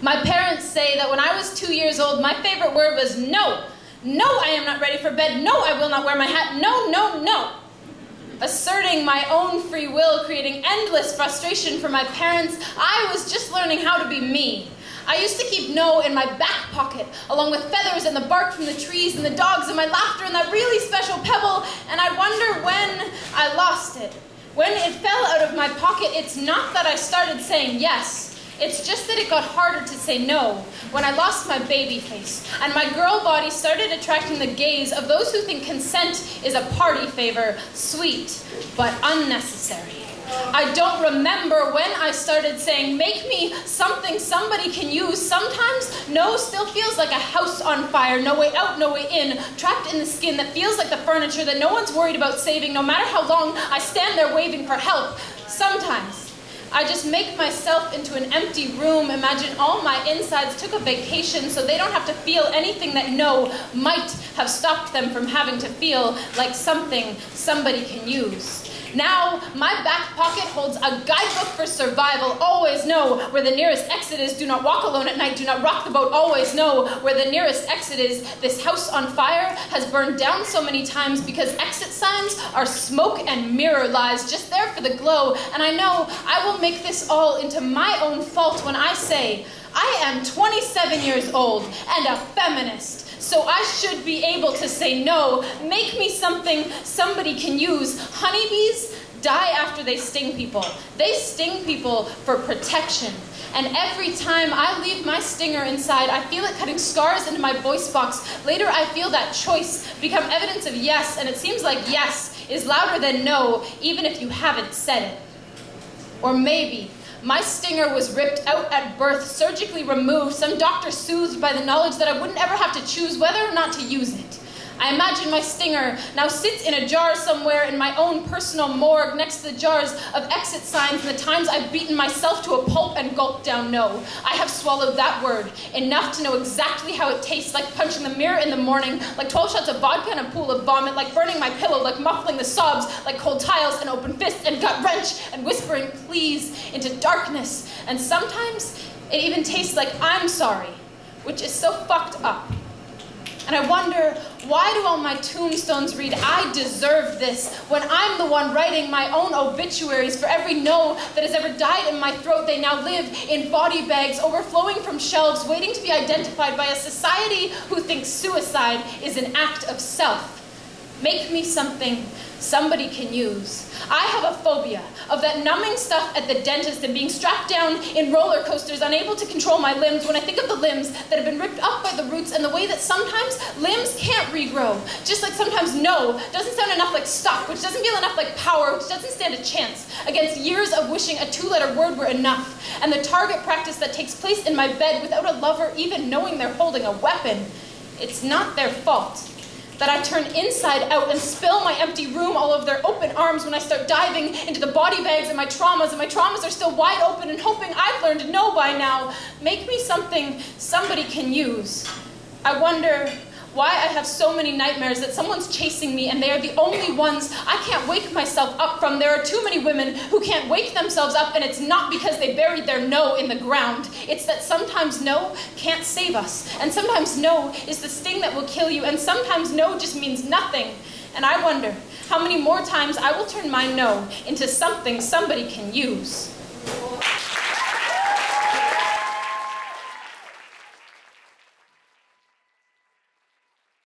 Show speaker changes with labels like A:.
A: My parents say that when I was 2 years old, my favorite word was no. No, I am not ready for bed. No, I will not wear my hat. No, no, no. Asserting my own free will, creating endless frustration for my parents, I was just learning how to be me. I used to keep no in my back pocket, along with feathers and the bark from the trees and the dogs and my laughter and that really special pebble, and I wonder when I lost it. When it fell out of my pocket, it's not that I started saying yes. It's just that it got harder to say no when I lost my baby face and my girl body started attracting the gaze of those who think consent is a party favor, sweet but unnecessary. I don't remember when I started saying, make me something somebody can use. Sometimes no still feels like a house on fire, no way out, no way in, trapped in the skin that feels like the furniture that no one's worried about saving, no matter how long I stand there waving for help. Sometimes I just make myself into an empty room, imagine all my insides took a vacation so they don't have to feel anything that no might have stopped them from having to feel like something somebody can use. Now, my back pocket holds a guidebook for survival. Always know where the nearest exit is. Do not walk alone at night. Do not rock the boat. Always know where the nearest exit is. This house on fire has burned down so many times because exit signs are smoke and mirror lies just there for the glow. And I know I will make this all into my own fault when I say, I am 27 years old and a feminist. So I should be able to say no. Make me something somebody can use. Honeybees die after they sting people. They sting people for protection. And every time I leave my stinger inside, I feel it cutting scars into my voice box. Later I feel that choice become evidence of yes, and it seems like yes is louder than no, even if you haven't said it. Or maybe my stinger was ripped out at birth, surgically removed, some doctor soothed by the knowledge that I wouldn't ever have to choose whether or not to use it. I imagine my stinger now sits in a jar somewhere in my own personal morgue next to the jars of exit signs and the times I've beaten myself to a pulp and gulped down no. I have swallowed that word, enough to know exactly how it tastes, like punching the mirror in the morning, like 12 shots of vodka and a pool of vomit, like burning my pillow, like muffling the sobs, like cold tiles and open fists and gut wrench and whispering please into darkness. And sometimes it even tastes like I'm sorry, which is so fucked up. And I wonder, why do all my tombstones read, I deserve this, when I'm the one writing my own obituaries for every no that has ever died in my throat? They now live in body bags, overflowing from shelves, waiting to be identified by a society who thinks suicide is an act of self. Make me something somebody can use. I have a phobia of that numbing stuff at the dentist and being strapped down in roller coasters, unable to control my limbs when I think of the limbs that have been ripped up by the roots and the way that sometimes limbs can't regrow. Just like sometimes no doesn't sound enough like stop, which doesn't feel enough like power, which doesn't stand a chance against years of wishing a two-letter word were enough. And the target practice that takes place in my bed without a lover even knowing they're holding a weapon. It's not their fault that I turn inside out and spill my empty room all over their open arms when I start diving into the body bags and my traumas are still wide open and hoping I've learned no by now. Make me something somebody can use. I wonder why I have so many nightmares that someone's chasing me and they are the only ones I can't wake myself up from. There are too many women who can't wake themselves up, and it's not because they buried their no in the ground. It's that sometimes no can't save us, and sometimes no is the sting that will kill you, and sometimes no just means nothing. And I wonder how many more times I will turn my no into something somebody can use.